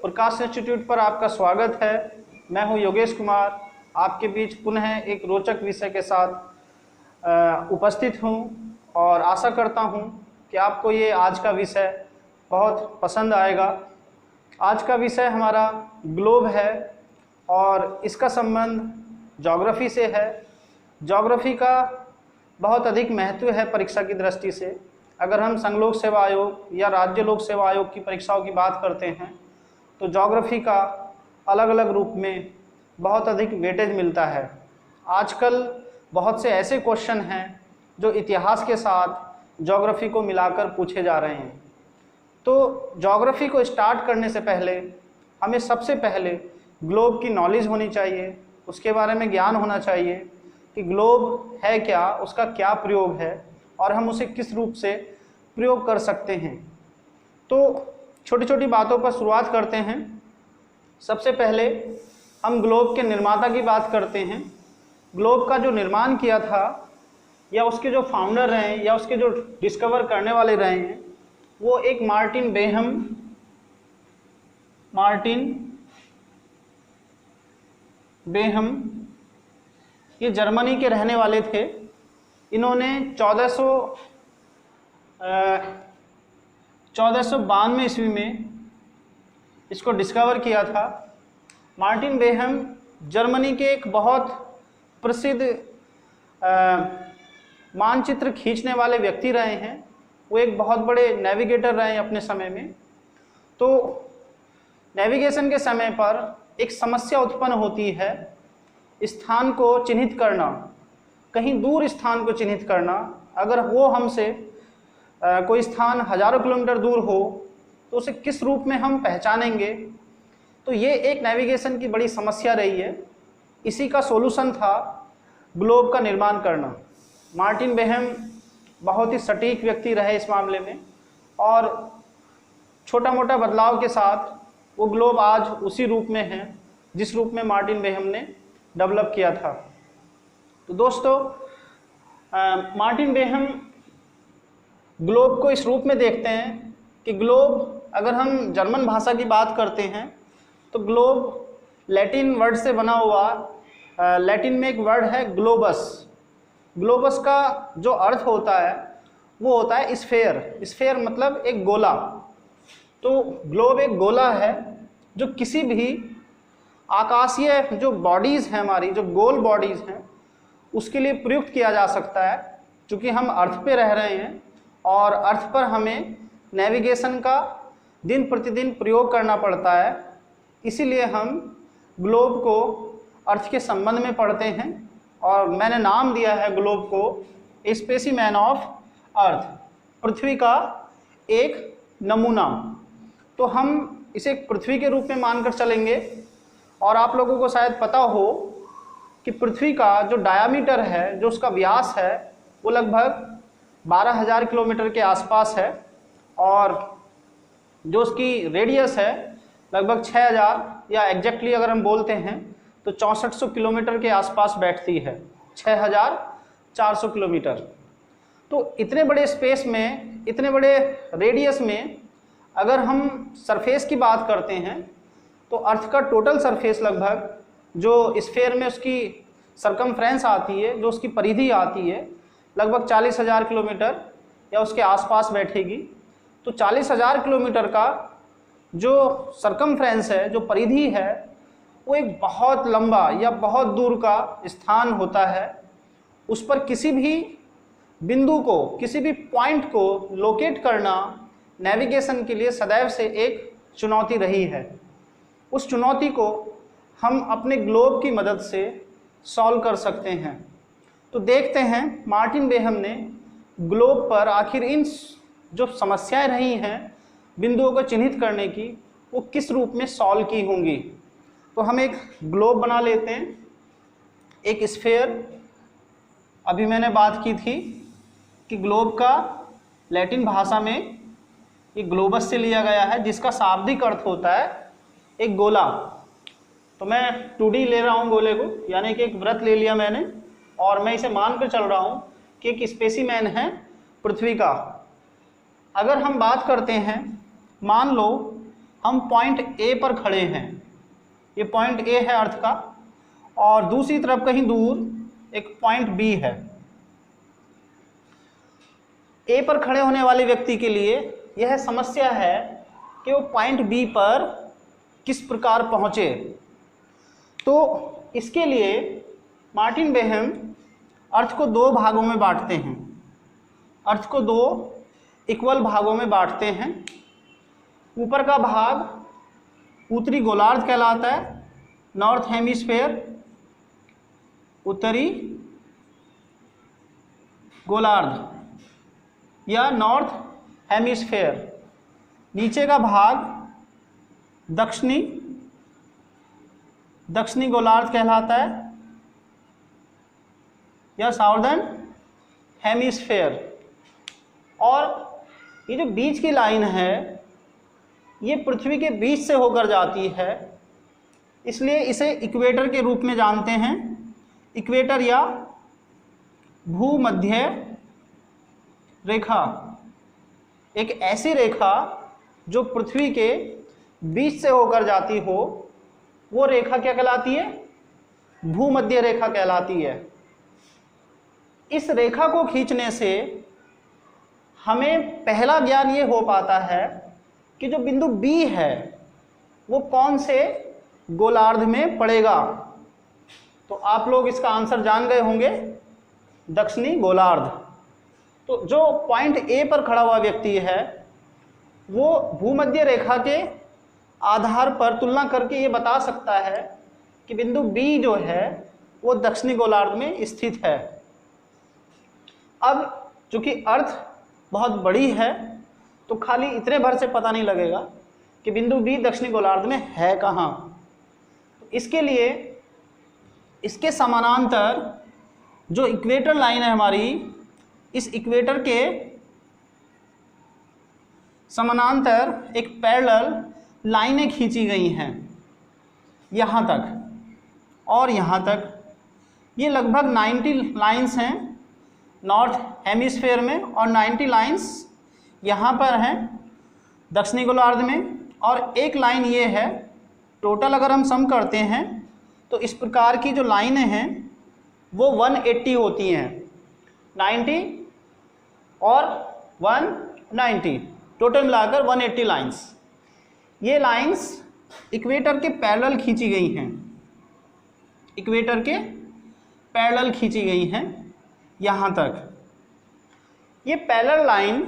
प्रकाश institute पर आपका स्वागत है। मैं हूं योगेश कुमार, आपके बीच पुनः एक रोचक विषय के साथ उपस्थित हूं और आशा करता हूं कि आपको ये आज का विषय बहुत पसंद आएगा। आज का विषय हमारा ग्लोब है और इसका संबंध ज्योग्राफी से है। ज्योग्राफी का बहुत अधिक महत्व है परीक्षा की दृष्टि से। अगर हम संघ लोक सेवा आयोग या राज्य लोक सेवा आयोग की परीक्षाओं की बात करते हैं तो ज्योग्राफी का अलग अलग रूप में बहुत अधिक वेटेज मिलता है। आजकल बहुत से ऐसे क्वेश्चन हैं जो इतिहास के साथ ज्योग्राफी को मिलाकर पूछे जा रहे हैं। तो ज्योग्राफी को स्टार्ट करने से पहले हमें सबसे पहले ग्लोब की नॉलेज होनी चाहिए, उसके बारे में ज्ञान होना चाहिए कि ग्लोब है क्या, उसका क्या प्रयोग है और हम उसे किस रूप से प्रयोग कर सकते हैं। तो छोटी छोटी बातों पर शुरुआत करते हैं। सबसे पहले हम ग्लोब के निर्माता की बात करते हैं। ग्लोब का जो निर्माण किया था या उसके जो फाउंडर रहे या उसके जो डिस्कवर करने वाले रहे हैं वो एक मार्टिन बेहम ये जर्मनी के रहने वाले थे। इन्होंने 1492 ईस्वी में इसको डिस्कवर किया था। मार्टिन बेहम जर्मनी के एक बहुत प्रसिद्ध मानचित्र खींचने वाले व्यक्ति रहे हैं। वो एक बहुत बड़े नेविगेटर रहे हैं अपने समय में। तो नेविगेशन के समय पर एक समस्या उत्पन्न होती है, स्थान को चिन्हित करना, कहीं दूर स्थान को चिन्हित करना। अगर वो हमसे कोई स्थान हजारों किलोमीटर दूर हो तो उसे किस रूप में हम पहचानेंगे। तो ये एक नेविगेशन की बड़ी समस्या रही है। इसी का सॉल्यूशन था ग्लोब का निर्माण करना। मार्टिन बेहम बहुत ही सटीक व्यक्ति रहे इस मामले में और छोटा मोटा बदलाव के साथ वो ग्लोब आज उसी रूप में है जिस रूप में मार्टिन बेहम ने डेवलप किया था। तो दोस्तों, मार्टिन बेहम ग्लोब को इस रूप में देखते हैं कि ग्लोब, अगर हम जर्मन भाषा की बात करते हैं तो ग्लोब लैटिन वर्ड से बना हुआ, लैटिन में एक वर्ड है ग्लोबस। ग्लोबस का जो अर्थ होता है वो होता है स्फेयर। स्फेयर मतलब एक गोला। तो ग्लोब एक गोला है जो किसी भी आकाशीय जो बॉडीज़ हैं, हमारी जो गोल बॉडीज़ हैं, उसके लिए प्रयुक्त किया जा सकता है। चूँकि हम अर्थ पे रह रहे हैं और अर्थ पर हमें नेविगेशन का दिन प्रतिदिन प्रयोग करना पड़ता है, इसीलिए हम ग्लोब को अर्थ के संबंध में पढ़ते हैं और मैंने नाम दिया है ग्लोब को स्पेसिमेन ऑफ अर्थ, पृथ्वी का एक नमूना। तो हम इसे पृथ्वी के रूप में मानकर चलेंगे। और आप लोगों को शायद पता हो कि पृथ्वी का जो डायामीटर है, जो उसका व्यास है, वो लगभग 12,000 किलोमीटर के आसपास है और जो उसकी रेडियस है लगभग 6,000, या एग्जैक्टली अगर हम बोलते हैं तो 6400 किलोमीटर के आसपास बैठती है, 6,400 किलोमीटर। तो इतने बड़े स्पेस में, इतने बड़े रेडियस में अगर हम सरफेस की बात करते हैं तो अर्थ का टोटल सरफेस लगभग जो स्फेयर में उसकी सरकमफ्रेंस आती है, जो उसकी परिधि आती है, लगभग 40,000 किलोमीटर या उसके आसपास बैठेगी। तो 40,000 किलोमीटर का जो सरकमफ्रेंस है, जो परिधि है, वो एक बहुत लंबा या बहुत दूर का स्थान होता है। उस पर किसी भी बिंदु को, किसी भी पॉइंट को लोकेट करना नेविगेशन के लिए सदैव से एक चुनौती रही है। उस चुनौती को हम अपने ग्लोब की मदद से सॉल्व कर सकते हैं। तो देखते हैं मार्टिन बेहम ने ग्लोब पर आखिर इन जो समस्याएं रही हैं बिंदुओं को चिन्हित करने की, वो किस रूप में सॉल्व की होंगी। तो हम एक ग्लोब बना लेते हैं, एक स्फेयर। अभी मैंने बात की थी कि ग्लोब का लैटिन भाषा में ये ग्लोबस से लिया गया है, जिसका शाब्दिक अर्थ होता है एक गोला। तो मैं 2D ले रहा हूँ गोले को, यानी कि एक वृत्त ले लिया मैंने और मैं इसे मानकर चल रहा हूँ कि एक स्पेसिमेन है पृथ्वी का। अगर हम बात करते हैं, मान लो हम पॉइंट ए पर खड़े हैं, ये पॉइंट ए है अर्थ का, और दूसरी तरफ कहीं दूर एक पॉइंट बी है। ए पर खड़े होने वाले व्यक्ति के लिए यह समस्या है कि वो पॉइंट बी पर किस प्रकार पहुंचे। तो इसके लिए मार्टिन बेहम अर्थ को दो भागों में बांटते हैं, अर्थ को दो इक्वल भागों में बांटते हैं। ऊपर का भाग उत्तरी गोलार्ध कहलाता है, नॉर्थ हेमिस्फेयर, उत्तरी गोलार्ध या नॉर्थ हेमिस्फेयर। नीचे का भाग दक्षिणी गोलार्ध कहलाता है या साउदर्न हेमिस्फेयर। और ये जो बीच की लाइन है ये पृथ्वी के बीच से होकर जाती है, इसलिए इसे इक्वेटर के रूप में जानते हैं। इक्वेटर या भूमध्य रेखा, एक ऐसी रेखा जो पृथ्वी के बीच से होकर जाती हो, वो रेखा क्या कहलाती है? भूमध्य रेखा कहलाती है। इस रेखा को खींचने से हमें पहला ज्ञान ये हो पाता है कि जो बिंदु B है वो कौन से गोलार्ध में पड़ेगा। तो आप लोग इसका आंसर जान गए होंगे, दक्षिणी गोलार्ध। तो जो पॉइंट A पर खड़ा हुआ व्यक्ति है वो भूमध्य रेखा के आधार पर तुलना करके ये बता सकता है कि बिंदु B जो है वो दक्षिणी गोलार्ध में स्थित है। अब चूंकि अर्थ बहुत बड़ी है तो खाली इतने भर से पता नहीं लगेगा कि बिंदु B दक्षिणी गोलार्ध में है कहाँ। इसके लिए इसके समानांतर जो इक्वेटर लाइन है हमारी, इस इक्वेटर के समानांतर एक पैरेलल लाइनें खींची गई हैं यहाँ तक और यहाँ तक। ये लगभग 90 लाइंस हैं नॉर्थ हेमिस्फेयर में और 90 लाइंस यहाँ पर हैं दक्षिणी गोलार्ध में, और एक लाइन ये है। टोटल अगर हम सम करते हैं तो इस प्रकार की जो लाइनें हैं वो 180 होती हैं, 90 और 190 टोटल मिलाकर 180 लाइंस। ये लाइंस इक्वेटर के पैरेलल खींची गई हैं, इक्वेटर के पैरेलल खींची गई हैं यहाँ तक। ये पैरेलल लाइन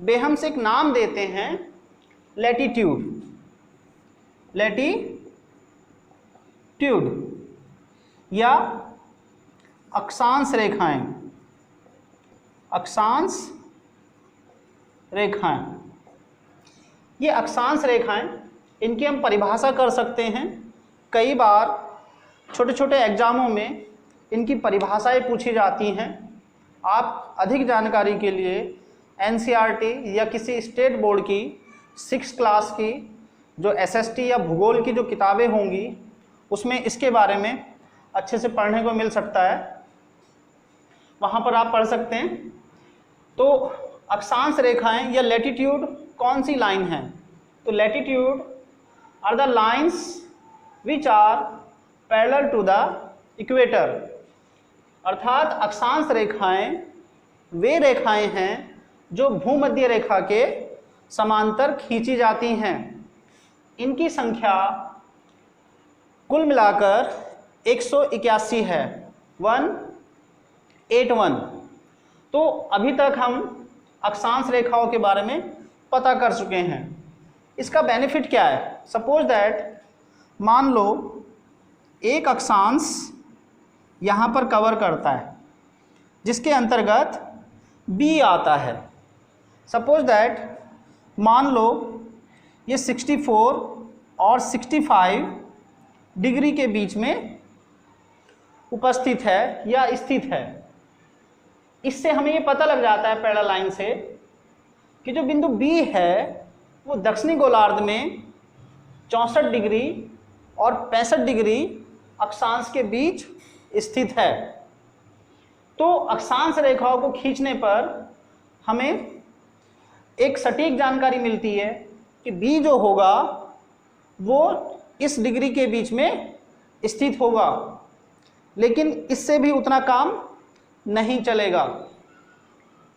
बेहम से एक नाम देते हैं लैटिट्यूड, लैटिट्यूड या अक्षांश रेखाएं, अक्षांश रेखाएं। ये अक्षांश रेखाएं, इनकी हम परिभाषा कर सकते हैं। कई बार छोटे छोटे एग्जामों में इनकी परिभाषाएं पूछी जाती हैं। आप अधिक जानकारी के लिए एनसीईआरटी या किसी स्टेट बोर्ड की 6th क्लास की जो एसएसटी या भूगोल की जो किताबें होंगी उसमें इसके बारे में अच्छे से पढ़ने को मिल सकता है, वहाँ पर आप पढ़ सकते हैं। तो अक्षांश रेखाएं या लैटिट्यूड कौन सी लाइन है? तो latitude are the lines which are parallel to the equator, अर्थात अक्षांश रेखाएं वे रेखाएं हैं जो भूमध्य रेखा के समांतर खींची जाती हैं। इनकी संख्या कुल मिलाकर 181 है, 181। तो अभी तक हम अक्षांश रेखाओं के बारे में पता कर चुके हैं। इसका बेनिफिट क्या है? सपोज दैट मान लो एक अक्षांश यहाँ पर कवर करता है जिसके अंतर्गत B आता है। सपोज दैट मान लो ये 64 और 65 डिग्री के बीच में उपस्थित है या स्थित है। इससे हमें ये पता लग जाता है पैरेलल लाइन से कि जो बिंदु B है वो दक्षिणी गोलार्ध में 64 डिग्री और 65 डिग्री अक्षांश के बीच स्थित है। तो अक्षांश रेखाओं को खींचने पर हमें एक सटीक जानकारी मिलती है कि बी जो होगा वो इस डिग्री के बीच में स्थित होगा, लेकिन इससे भी उतना काम नहीं चलेगा।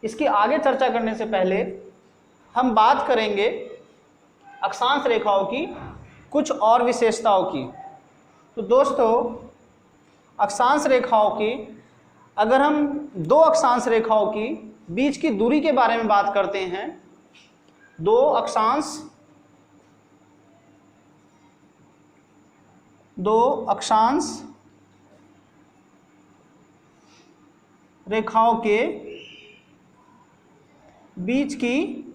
इसकी आगे चर्चा करने से पहले हम बात करेंगे अक्षांश रेखाओं की कुछ और विशेषताओं की। तो दोस्तों, अक्षांश रेखाओं की, अगर हम दो अक्षांश रेखाओं की बीच की दूरी के बारे में बात करते हैं, दो अक्षांश रेखाओं के बीच की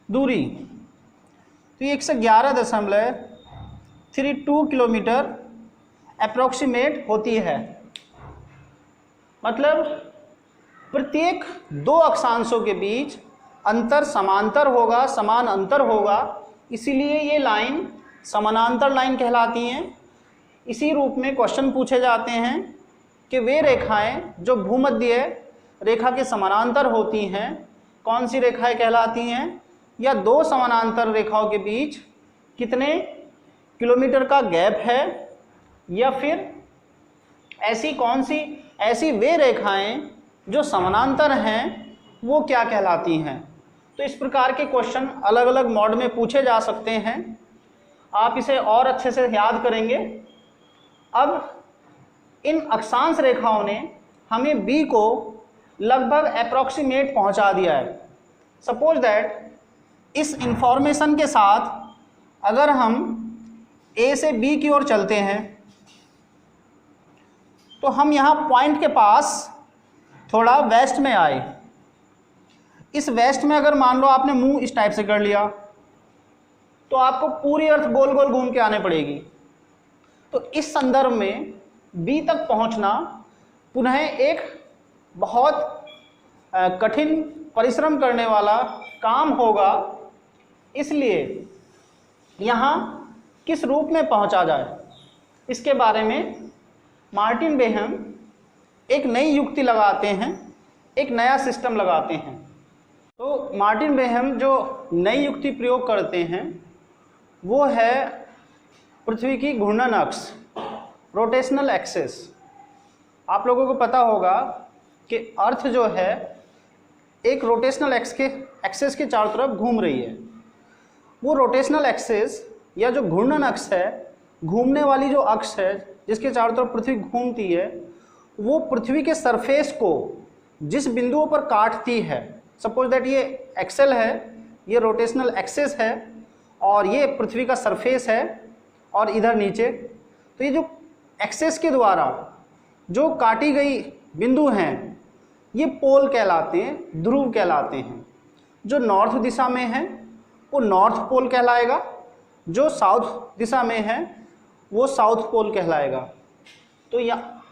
दूरी, तो ये 111.32 किलोमीटर अप्रोक्सीमेट होती है। मतलब प्रत्येक दो अक्षांशों के बीच अंतर समांतर होगा, समान अंतर होगा, इसीलिए ये लाइन समानांतर लाइन कहलाती हैं। इसी रूप में क्वेश्चन पूछे जाते हैं कि वे रेखाएं जो भूमध्य रेखा के समानांतर होती हैं कौन सी रेखाएं कहलाती हैं, या दो समानांतर रेखाओं के बीच कितने किलोमीटर का गैप है, या फिर ऐसी वे रेखाएं जो समानांतर हैं वो क्या कहलाती हैं। तो इस प्रकार के क्वेश्चन अलग अलग मोड में पूछे जा सकते हैं। आप इसे और अच्छे से याद करेंगे। अब इन अक्षांश रेखाओं ने हमें बी को लगभग अप्रॉक्सीमेट पहुंचा दिया है। सपोज दैट इस इंफॉर्मेशन के साथ अगर हम ए से बी की ओर चलते हैं तो हम यहाँ पॉइंट के पास थोड़ा वेस्ट में आए। इस वेस्ट में अगर मान लो आपने मुंह इस टाइप से कर लिया तो आपको पूरी अर्थ गोल गोल घूम के आने पड़ेगी। तो इस संदर्भ में बी तक पहुंचना पुनः एक बहुत कठिन परिश्रम करने वाला काम होगा। इसलिए यहाँ किस रूप में पहुंचा जाए, इसके बारे में मार्टिन बेहम एक नई युक्ति लगाते हैं, एक नया सिस्टम लगाते हैं। तो मार्टिन बेहम जो नई युक्ति प्रयोग करते हैं वो है पृथ्वी की घूर्णन अक्ष, रोटेशनल एक्सिस। आप लोगों को पता होगा कि अर्थ जो है एक रोटेशनल एक्सिस के चारों तरफ घूम रही है। वो रोटेशनल एक्सिस या जो घूर्णन अक्ष है, घूमने वाली जो अक्ष है जिसके चारों तरफ पृथ्वी घूमती है, वो पृथ्वी के सरफेस को जिस बिंदुओं पर काटती है, सपोज दैट ये एक्सेल है, ये रोटेशनल एक्सिस है और ये पृथ्वी का सरफेस है और इधर नीचे, तो ये जो एक्सिस के द्वारा जो काटी गई बिंदु हैं ये पोल कहलाते हैं, ध्रुव कहलाते हैं। जो नॉर्थ दिशा में है वो नॉर्थ पोल कहलाएगा, जो साउथ दिशा में है वो साउथ पोल कहलाएगा। तो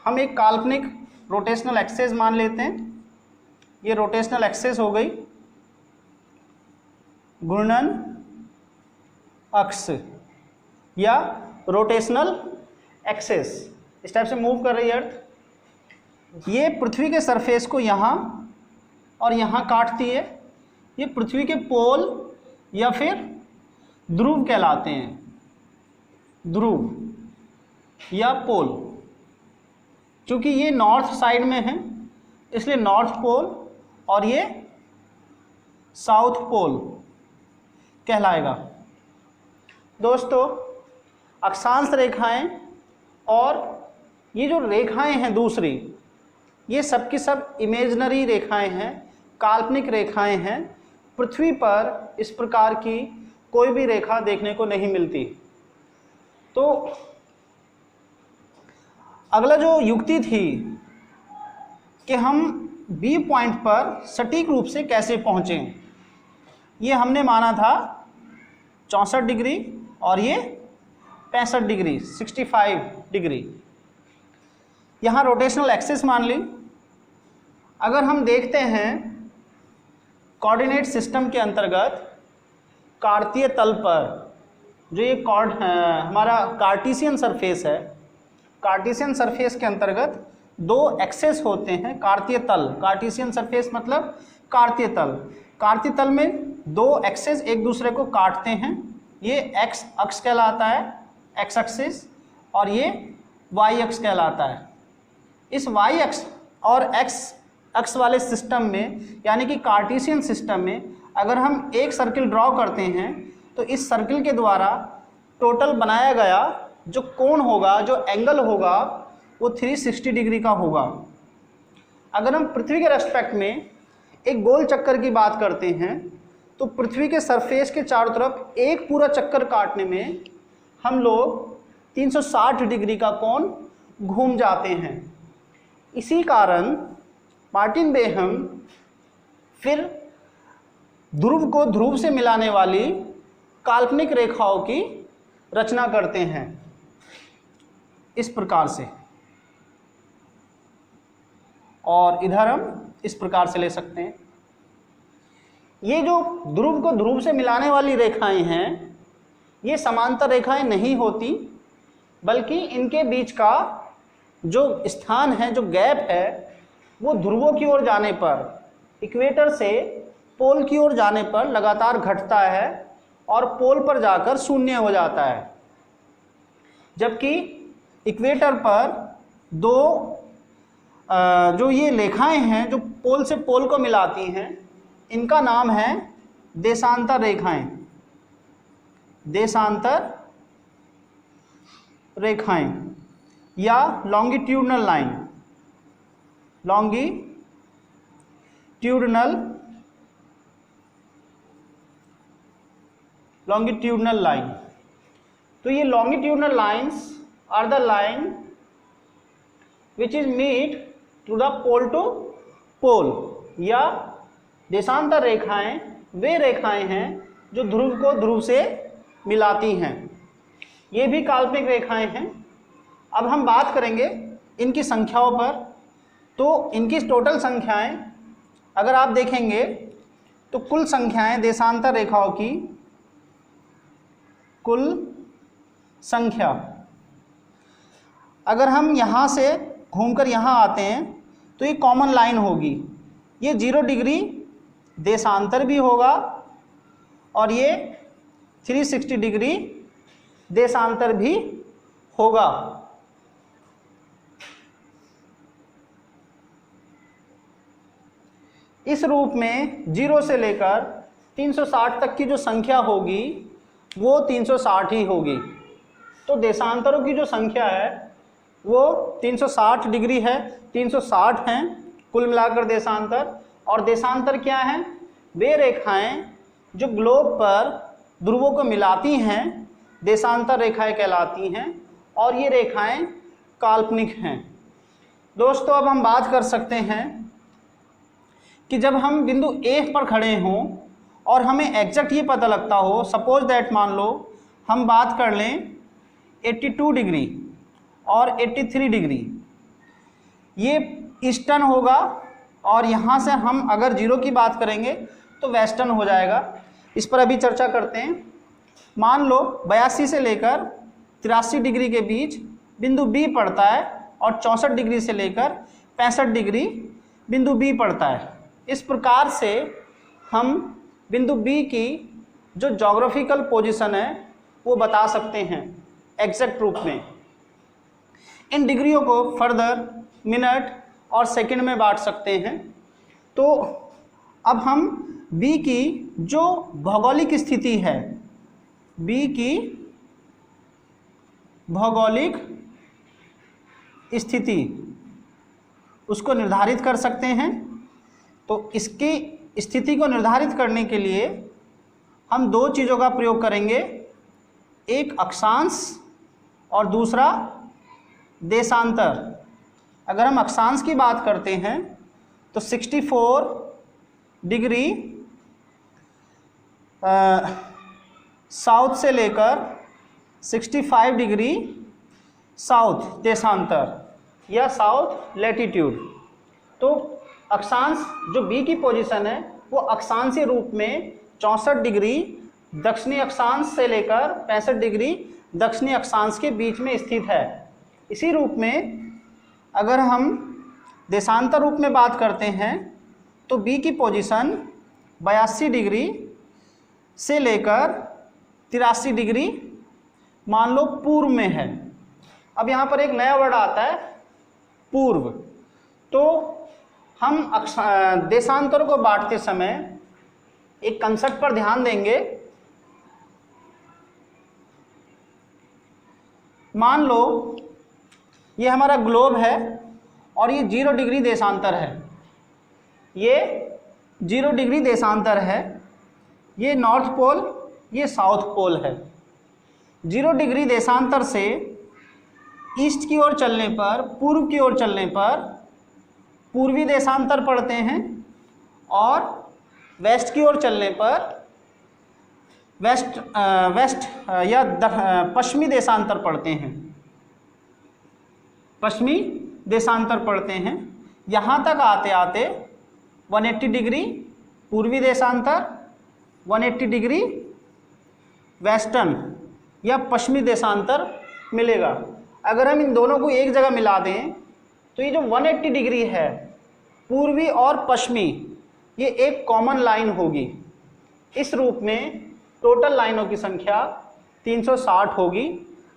हम एक काल्पनिक रोटेशनल एक्सिस मान लेते हैं। ये रोटेशनल एक्सिस हो गई, घूर्णन अक्ष या रोटेशनल एक्सिस, इस टाइप से मूव कर रही है अर्थ। ये पृथ्वी के सरफेस को यहाँ और यहाँ काटती है। ये पृथ्वी के पोल या फिर ध्रुव कहलाते हैं, ध्रुव या पोल। क्योंकि ये नॉर्थ साइड में है इसलिए नॉर्थ पोल और ये साउथ पोल कहलाएगा। दोस्तों, अक्षांश रेखाएं और ये जो रेखाएं हैं दूसरी, ये सब की सब इमेजिनरी रेखाएं हैं, काल्पनिक रेखाएं हैं। पृथ्वी पर इस प्रकार की कोई भी रेखा देखने को नहीं मिलती। तो अगला जो युक्ति थी कि हम बी पॉइंट पर सटीक रूप से कैसे पहुँचें, ये हमने माना था 64 डिग्री और ये 65 डिग्री, 65 डिग्री। यहाँ रोटेशनल एक्सिस मान ली। अगर हम देखते हैं कोऑर्डिनेट सिस्टम के अंतर्गत कार्तीय तल पर जो ये हमारा कार्टीसियन सरफेस है, कार्टीसियन सरफेस के अंतर्गत दो एक्सेस होते हैं। कार्तीय तल, कार्टीसियन सरफेस मतलब कार्तीय तल। कार्तीय तल में दो एक्सेस एक दूसरे को काटते हैं, ये एक्स अक्ष कहलाता है, एक्स एक्सिस, और ये वाई अक्ष कहलाता है। इस वाई अक्ष और एक्स अक्ष वाले सिस्टम में, यानी कि कार्टेशियन सिस्टम में, अगर हम एक सर्किल ड्रॉ करते हैं तो इस सर्किल के द्वारा टोटल बनाया गया जो कोण होगा, जो एंगल होगा, वो 360 डिग्री का होगा। अगर हम पृथ्वी के रेस्पेक्ट में एक गोल चक्कर की बात करते हैं तो पृथ्वी के सरफेस के चारों तरफ एक पूरा चक्कर काटने में हम लोग 360 डिग्री का कोण घूम जाते हैं। इसी कारण मार्टिन बेहम फिर ध्रुव को ध्रुव से मिलाने वाली काल्पनिक रेखाओं की रचना करते हैं इस प्रकार से, और इधर हम इस प्रकार से ले सकते हैं। ये जो ध्रुव को ध्रुव से मिलाने वाली रेखाएं हैं, ये समांतर रेखाएं नहीं होती, बल्कि इनके बीच का जो स्थान है, जो गैप है, वो ध्रुवों की ओर जाने पर, इक्वेटर से पोल की ओर जाने पर लगातार घटता है और पोल पर जाकर शून्य हो जाता है। जबकि इक्वेटर पर दो जो ये रेखाएं हैं जो पोल से पोल को मिलाती हैं, इनका नाम है देशांतर रेखाएं। देशांतर रेखाएं या लॉन्गिट्यूडनल लाइन, longitudinal line। तो ये longitudinal lines are the line which is meet to the pole to pole, या देशांतर रेखाएं वे रेखाएं हैं जो ध्रुव को ध्रुव से मिलाती हैं। ये भी काल्पनिक रेखाएं हैं। अब हम बात करेंगे इनकी संख्याओं पर। तो इनकी टोटल संख्याएं अगर आप देखेंगे तो कुल संख्याएं देशांतर रेखाओं की कुल संख्या, अगर हम यहाँ से घूमकर यहाँ आते हैं तो ये कॉमन लाइन होगी, ये 0 डिग्री देशांतर भी होगा और ये 360 डिग्री देशांतर भी होगा। इस रूप में 0 से लेकर 360 तक की जो संख्या होगी वो 360 ही होगी। तो देशांतरों की जो संख्या है वो 360 डिग्री है, 360 हैं कुल मिलाकर देशांतर। और देशांतर क्या है? वे रेखाएं जो ग्लोब पर ध्रुवों को मिलाती हैं देशांतर रेखाएं कहलाती हैं, और ये रेखाएं काल्पनिक हैं। दोस्तों, अब हम बात कर सकते हैं कि जब हम बिंदु A पर खड़े हों और हमें एग्जैक्ट ये पता लगता हो, सपोज दैट मान लो हम बात कर लें 82 डिग्री और 83 डिग्री, ये ईस्टर्न होगा, और यहाँ से हम अगर 0 की बात करेंगे तो वेस्टर्न हो जाएगा। इस पर अभी चर्चा करते हैं। मान लो 82 से लेकर 83 डिग्री के बीच बिंदु B पड़ता है और 64 डिग्री से लेकर 65 डिग्री बिंदु B पड़ता है। इस प्रकार से हम बिंदु B की जो ज्योग्राफिकल पोजीशन है वो बता सकते हैं एग्जैक्ट रूप में। इन डिग्रियों को फर्दर मिनट और सेकंड में बांट सकते हैं। तो अब हम B की जो भौगोलिक स्थिति है, B की भौगोलिक स्थिति उसको निर्धारित कर सकते हैं। तो इसकी स्थिति को निर्धारित करने के लिए हम दो चीज़ों का प्रयोग करेंगे, एक अक्षांश और दूसरा देशांतर। अगर हम अक्षांश की बात करते हैं तो 64 डिग्री साउथ से लेकर 65 डिग्री साउथ देशांतर या साउथ लैटिट्यूड। तो अक्षांश जो B की पोजीशन है वो अक्षांशीय रूप में 64 डिग्री दक्षिणी अक्षांश से लेकर 65 डिग्री दक्षिणी अक्षांश के बीच में स्थित है। इसी रूप में अगर हम देशांतर रूप में बात करते हैं तो B की पोजीशन 82 डिग्री से लेकर 83 डिग्री मान लो पूर्व में है। अब यहाँ पर एक नया वर्ड आता है पूर्व। तो हम देशांतर को बांटते समय एक कंसेप्ट पर ध्यान देंगे। मान लो ये हमारा ग्लोब है और ये 0 डिग्री देशांतर है, ये 0 डिग्री देशांतर है, ये नॉर्थ पोल, ये साउथ पोल है। 0 डिग्री देशांतर से ईस्ट की ओर चलने पर, पूर्व की ओर चलने पर पूर्वी देशांतर पढ़ते हैं और वेस्ट की ओर चलने पर वेस्ट या पश्चिमी देशांतर पढ़ते हैं, पश्चिमी देशांतर पढ़ते हैं। यहाँ तक आते आते 180 डिग्री पूर्वी देशांतर, 180 डिग्री वेस्टर्न या पश्चिमी देशांतर मिलेगा। अगर हम इन दोनों को एक जगह मिला दें तो ये जो 180 डिग्री है पूर्वी और पश्चिमी, ये एक कॉमन लाइन होगी। इस रूप में टोटल लाइनों की संख्या 360 होगी।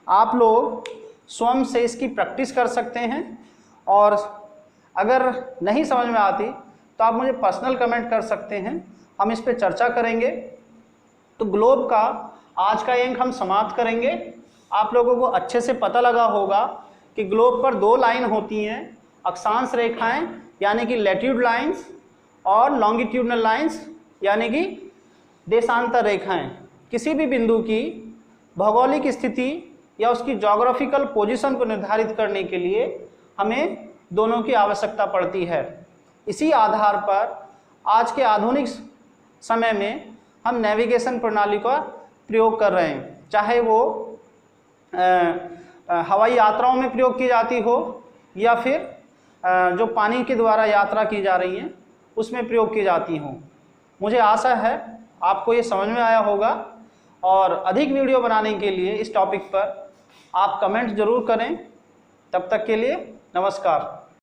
आप लोग स्वयं से इसकी प्रैक्टिस कर सकते हैं और अगर नहीं समझ में आती तो आप मुझे पर्सनल कमेंट कर सकते हैं, हम इस पर चर्चा करेंगे। तो ग्लोब का आज का अंक हम समाप्त करेंगे। आप लोगों को अच्छे से पता लगा होगा कि ग्लोब पर 2 लाइन होती हैं, अक्षांश रेखाएं यानी कि लैटिट्यूड लाइंस और लॉन्गिट्यूडनल लाइंस यानी कि देशांतर रेखाएं। किसी भी बिंदु की भौगोलिक स्थिति या उसकी ज्योग्राफिकल पोजीशन को निर्धारित करने के लिए हमें दोनों की आवश्यकता पड़ती है। इसी आधार पर आज के आधुनिक समय में हम नेविगेशन प्रणाली का प्रयोग कर रहे हैं, चाहे वो हवाई यात्राओं में प्रयोग की जाती हो या फिर जो पानी के द्वारा यात्रा की जा रही है उसमें प्रयोग की जाती हो। मुझे आशा है आपको ये समझ में आया होगा और अधिक वीडियो बनाने के लिए इस टॉपिक पर आप कमेंट जरूर करें। तब तक के लिए नमस्कार।